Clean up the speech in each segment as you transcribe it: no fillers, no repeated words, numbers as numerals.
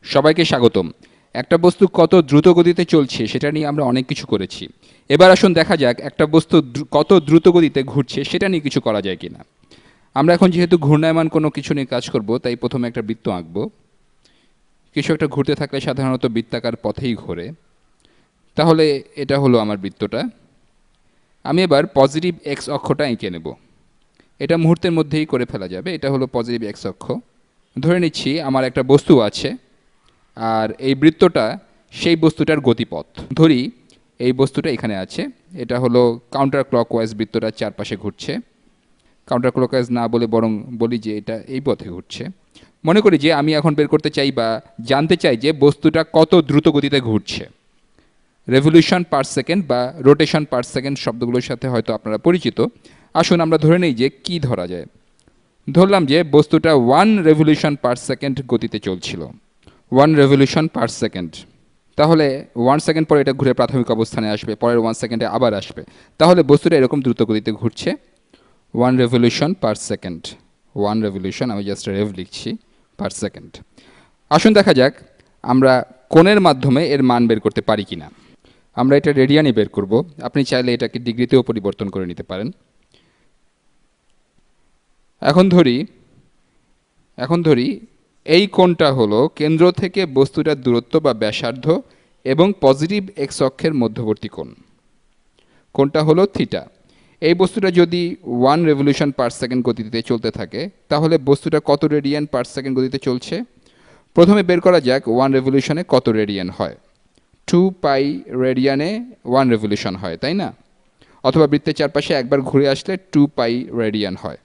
সবাইকে স্বাগতম। একটা বস্তু কত দ্রুত গতিতে চলছে সেটা নিয়ে আমরা অনেক কিছু করেছি। এবার আসুন দেখা যাক একটা বস্তু কত দ্রুত গতিতে ঘুরছে সেটা নিয়ে কিছু করা যায় কিনা। আমরা এখন যেহেতু ঘূর্ণায়মান কোনো কিছু নিয়ে কাজ করব, তাই প্রথমে একটা বৃত্ত আঁকবো। কিছু একটা ঘুরতে থাকলে সাধারণত বৃত্তাকার পথেই ঘোরে। তাহলে এটা হলো আমার বৃত্তটা। আমি এবার পজিটিভ এক্স অক্ষটা এঁকে নেব। এটা মুহূর্তের মধ্যেই করে ফেলা যাবে। এটা হলো পজিটিভ এক্স অক্ষ। ধরে নিচ্ছি আমার একটা বস্তু আছে, আর এই বৃত্তটা সেই বস্তুটার গতিপথ। ধরি এই বস্তুটা এখানে আছে, এটা হলো কাউন্টার ক্লকওয়াইজ, বৃত্তটার চারপাশে ঘুরছে। কাউন্টার ক্লকওয়াইজ না বলে বরং বলি যে এটা এই পথে ঘুরছে। মনে করি যে আমি এখন বের করতে চাই বা জানতে চাই যে বস্তুটা কত দ্রুত গতিতে ঘুরছে। রেভলিউশন পার সেকেন্ড বা রোটেশন পার সেকেন্ড শব্দগুলোর সাথে হয়তো আপনারা পরিচিত। আসুন আমরা ধরে নেই যে কি ধরা যায়। ধরলাম যে বস্তুটা 1 রেভলিউশন পার সেকেন্ড গতিতে চলছিল। 1 রেভলিউশন পার সেকেন্ড। তাহলে 1 সেকেন্ড পরে এটা ঘুরে প্রাথমিক অবস্থানে আসবে, পরের 1 সেকেন্ডে আবার আসবে। তাহলে বস্তুটা এরকম দ্রুত গতিতে ঘুরছে 1 রেভলিউশন পার সেকেন্ড। 1 রেভলিউশন, আমি জাস্ট রেভ লিখছি, পার সেকেন্ড। আসুন দেখা যাক আমরা কোণের মাধ্যমে এর মান বের করতে পারি কিনা। আমরা এটা রেডিয়ানে বের করব। আপনি চাইলে এটাকে ডিগ্রিতেও পরিবর্তন করে নিতে পারেন। এখন ধরি এই কোণটা হলো কেন্দ্র থেকে বস্তুটার দূরত্ব বা ব্যাসার্ধ এবং পজিটিভ এক্স অক্ষের মধ্যবর্তী কোণ। কোণটা হলো থিটা। এই বস্তুটা যদি 1 রেভলিউশন পার সেকেন্ড গতিতে চলতে থাকে, তাহলে বস্তুটা কত রেডিয়ান পার সেকেন্ড গতিতে চলছে। প্রথমে বের করা যাক 1 রেভলিউশনে কত রেডিয়ান হয়। 2 পাই রেডিয়ানে 1 রেভলিউশন হয়, তাই না? অথবা বৃত্তের চারপাশে একবার ঘুরে আসলে 2 পাই রেডিয়ান হয়।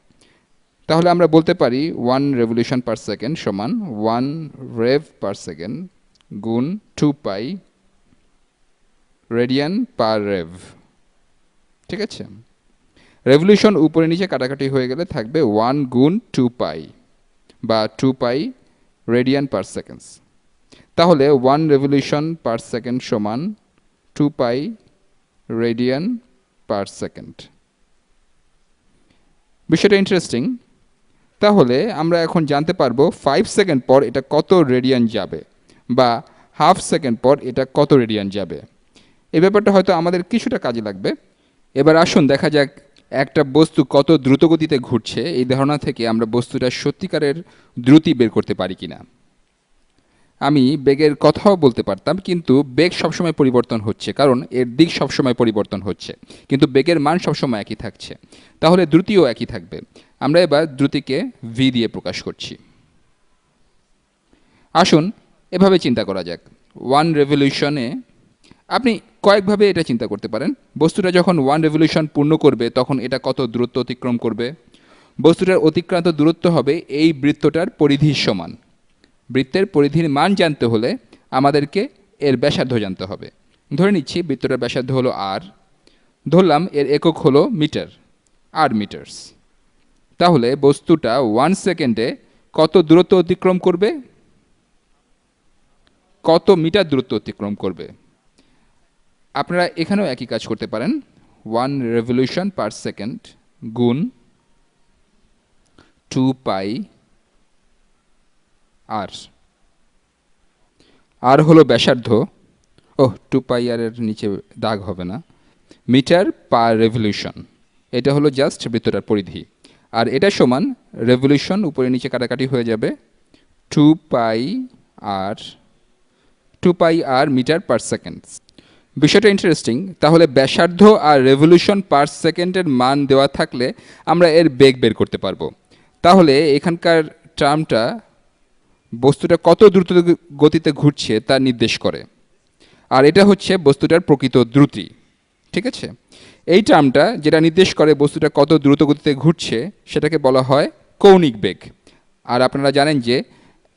তাহলে আমরা বলতে পারি 1 রেভলিউশন পার সেকেন্ড সমান 1 রেভ পার সেকেন্ড গুণ 2 পাই রেডিয়ান পার রেভ। ঠিক আছে, রেভলিউশন উপরে নিচে কাটাকাটি হয়ে গেলে থাকবে 1 গুণ 2 পাই বা 2 পাই রেডিয়ান পার সেকেন্ড। তাহলে 1 রেভলিউশন পার সেকেন্ড সমান 2 পাই রেডিয়ান পার সেকেন্ড। বিষয়টা ইন্টারেস্টিং। তাহলে আমরা এখন জানতে পারবো 5 সেকেন্ড পর এটা কত রেডিয়ান যাবে, বা হাফ সেকেন্ড পর এটা কত রেডিয়ান যাবে। এই ব্যাপারটা হয়তো আমাদের কিছুটা কাজে লাগবে। এবার আসুন দেখা যাক একটা বস্তু কত দ্রুত গতিতে ঘুরছে। এই ধারণা থেকে আমরা বস্তুটার সত্যিকারের দ্রুতি বের করতে পারি কিনা। আমি বেগের কথাও বলতে পারতাম, কিন্তু বেগ সবসময় পরিবর্তন হচ্ছে, কারণ এর দিক সবসময় পরিবর্তন হচ্ছে, কিন্তু বেগের মান সবসময় একই থাকছে। তাহলে দ্রুতিও একই থাকবে। আমরা এবার দ্রুতিকে ভি দিয়ে প্রকাশ করছি। আসুন এভাবে চিন্তা করা যাক। 1 রেভলিউশনে আপনি কয়েকভাবে এটা চিন্তা করতে পারেন। বস্তুটা যখন 1 রেভলিউশন পূর্ণ করবে তখন এটা কত দূরত্ব অতিক্রম করবে। বস্তুটার অতিক্রান্ত দূরত্ব হবে এই বৃত্তটার পরিধির সমান। বৃত্তের পরিধির মান জানতে হলে আমাদেরকে এর ব্যাসার্ধ জানতে হবে। ধরে নিচ্ছি বৃত্তটার ব্যাসার্ধ হলো আর। ধরলাম এর একক হলো মিটার, আর মিটার্স। তাহলে বস্তুটা 1 সেকেন্ডে কত দূরত্ব অতিক্রম করবে, কত মিটার দূরত্ব অতিক্রম করবে। আপনারা এখানেও একই কাজ করতে পারেন। 1 রেভলিউশন পার সেকেন্ড গুণ 2 পাই আর। আর হলো ব্যাসার্ধ। 2 পাই আর এর নিচে দাগ হবে না। মিটার পার রেভলিউশন, এটা হলো জাস্ট বৃত্তটার পরিধি। আর এটা সমান রেভলিউশন উপরে নিচে কাটাকাটি হয়ে যাবে 2 পাই আর, 2 পাই আর মিটার পার সেকেন্ড। বিষয়টা ইন্টারেস্টিং। তাহলে ব্যাসার্ধ আর রেভলিউশন পার সেকেন্ডের মান দেওয়া থাকলে আমরা এর বেগ বের করতে পারবো। তাহলে এখানকার টার্মটা বস্তুটা কত দ্রুত গতিতে ঘুরছে তা নির্দেশ করে, আর এটা হচ্ছে বস্তুটার প্রকৃত দ্রুতি। ঠিক আছে, এই টার্মটা যেটা নির্দেশ করে বস্তুটা কত দ্রুত গতিতে ঘুরছে সেটাকে বলা হয় কৌণিক বেগ। আর আপনারা জানেন যে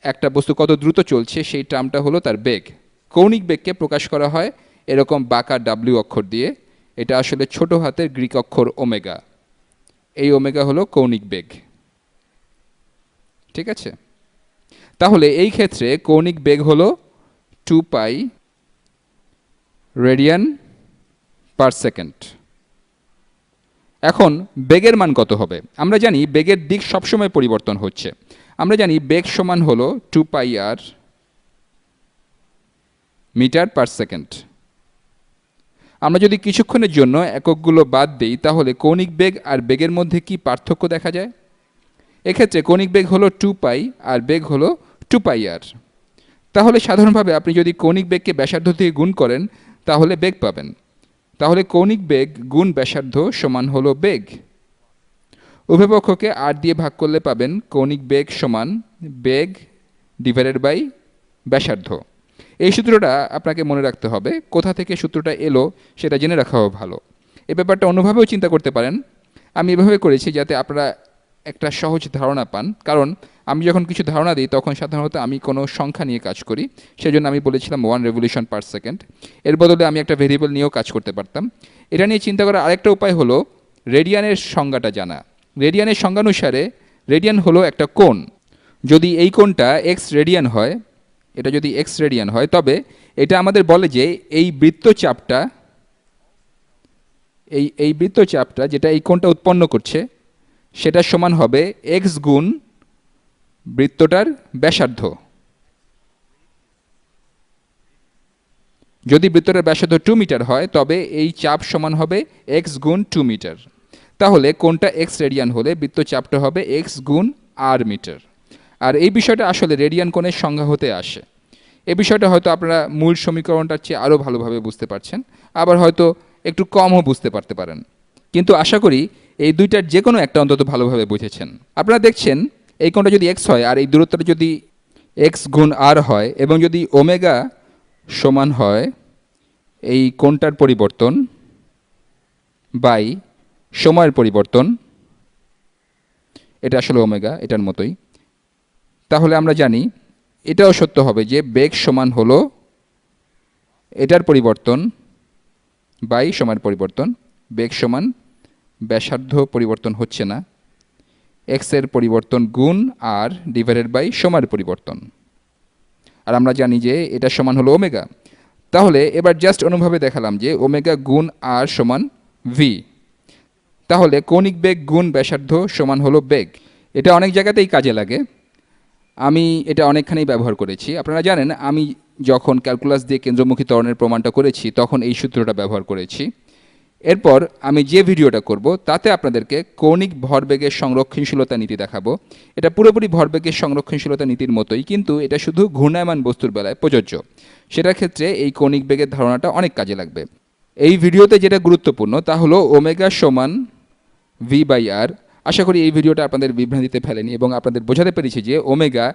একটা বস্তু কত দ্রুত চলছে সেই টার্মটা হলো তার বেগ। কৌণিক বেগকে প্রকাশ করা হয় এরকম বাঁকা ডাব্লিউ অক্ষর দিয়ে। এটা আসলে ছোট হাতের গ্রিক অক্ষর ওমেগা। এই ওমেগা হলো কৌণিক বেগ। ঠিক আছে, তাহলে এই ক্ষেত্রে কৌণিক বেগ হলো 2 পাই রেডিয়ান পার সেকেন্ড। এখন বেগের মান কত হবে? আমরা জানি বেগের দিক সবসময় পরিবর্তন হচ্ছে। আমরা জানি বেগ সমান হলো 2 পাই আর মিটার পার সেকেন্ড। আমরা যদি কিছুক্ষণের জন্য এককগুলো বাদ দিই তাহলে কৌণিক বেগ আর বেগের মধ্যে কি পার্থক্য দেখা যায়? এক্ষেত্রে কৌণিক বেগ হলো 2π আর বেগ হলো 2πr। তাহলে সাধারণভাবে আপনি যদি কৌণিক বেগকে ব্যাসার্ধ দিয়ে গুণ করেন তাহলে বেগ পাবেন। তাহলে কৌণিক বেগ গুণ ব্যাসার্ধ সমান হলো বেগ। উভয় পক্ষকে r দিয়ে ভাগ করলে পাবেন কৌণিক বেগ সমান বেগ ডিভাইডেড বাই ব্যাসার্ধ। এই সূত্রটা আপনাকে মনে রাখতে হবে। কোথা থেকে সূত্রটা এলো সেটা জেনে রাখাও ভালো। এই ব্যাপারটা অন্যভাবেও চিন্তা করতে পারেন। আমি এভাবে করেছি যাতে আপনারা একটা সহজ ধারণা পান। কারণ আমি যখন কিছু ধারণা দিই তখন সাধারণত আমি কোনো সংখ্যা নিয়ে কাজ করি। সেজন্য আমি বলেছিলাম 1 রেভলিউশন পার সেকেন্ড। এর বদলে আমি একটা ভেরিয়েবল নিয়েও কাজ করতে পারতাম। এটা নিয়ে চিন্তা করার আরেকটা উপায় হলো রেডিয়ানের সংজ্ঞাটা জানা। রেডিয়ানের সংজ্ঞানুসারে রেডিয়ান হলো একটা কোণ। যদি এই কোণটা এক্স রেডিয়ান হয়, এটা যদি এক্স রেডিয়ান হয়, তবে এটা আমাদের বলে যে এই বৃত্তচাপটা এই বৃত্তচাপটা যেটা এই কোণটা উৎপন্ন করছে সেটা সমান হবে এক্স গুণ বৃত্তটার ব্যাসার্ধ। যদি বৃত্তটার ব্যাসার্ধ 2 মিটার হয় তবে এই চাপ সমান হবে এক্স গুণ 2 মিটার। তাহলে কোণটা এক্স রেডিয়ান হলে বৃত্তচাপটা হবে এক্স গুণ আর মিটার। আর এই বিষয়টা আসলে রেডিয়ান কোণের সংজ্ঞা হতে আসে। এই বিষয়টা হয়তো আপনারা মূল সমীকরণটার চেয়ে আরও ভালোভাবে বুঝতে পারছেন, আবার হয়তো একটু কমও বুঝতে পারতে পারেন, কিন্তু আশা করি এই দুইটার যে কোনো একটা অন্তত ভালোভাবে বুঝেছেন। আপনারা দেখছেন এই কোণটা যদি এক্স হয় আর এই দূরত্বটা যদি এক্স গুণ আর হয় এবং যদি ওমেগা সমান হয় এই কোণটার পরিবর্তন বাই সময়ের পরিবর্তন, এটা আসলে ওমেগা এটার মতোই, তাহলে আমরা জানি এটাও সত্য হবে যে বেগ সমান হলো এটার পরিবর্তন বাই সময়ের পরিবর্তন। বেগ সমান ব্যাসার্ধ পরিবর্তন হচ্ছে না, এক্সের পরিবর্তন গুণ আর ডিভাইডেড বাই সময়ের পরিবর্তন। আর আমরা জানি যে এটা সমান হলো ওমেগা। তাহলে এবার জাস্ট অনুভাবে দেখালাম যে ওমেগা গুণ আর সমান ভি। তাহলে কৌণিক বেগ গুণ ব্যাসার্ধ সমান হলো বেগ। এটা অনেক জায়গাতেই কাজে লাগে। আমি এটা অনেকখানি ব্যবহার করেছি। আপনারা জানেন আমি যখন ক্যালকুলাস দিয়ে কেন্দ্রমুখী ত্বরণের প্রমাণটা করেছি তখন এই সূত্রটা ব্যবহার করেছি। এরপর আমি যে ভিডিওটা করব তাতে আপনাদেরকে কৌণিক ভরবেগের সংরক্ষণশীলতা নীতি দেখাবো। এটা পুরোপুরি ভরবেগের সংরক্ষণশীলতা নীতির মতোই, কিন্তু এটা শুধু ঘূর্ণায়মান বস্তুর বেলায় প্রযোজ্য। সেটার ক্ষেত্রে এই কৌণিক বেগের ধারণাটা অনেক কাজে লাগবে। এই ভিডিওতে যেটা গুরুত্বপূর্ণ তা হলো ওমেগা সমান ভি বাই আর। আশা করি এই ভিডিওটা আপনাদের বিভ্রান্তিতে ফেলেনি এবং আপনাদের বোঝাতে পেরেছি যে ওমেগা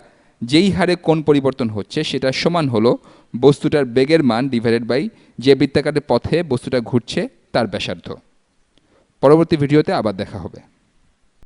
যেই হারে কোণ পরিবর্তন হচ্ছে সেটা সমান হলো বস্তুটার বেগের মান ডিভাইডেড বাই যে বৃত্তাকারের পথে বস্তুটা ঘুরছে তার ব্যাসার্ধ। পরবর্তী ভিডিওতে আবার দেখা হবে।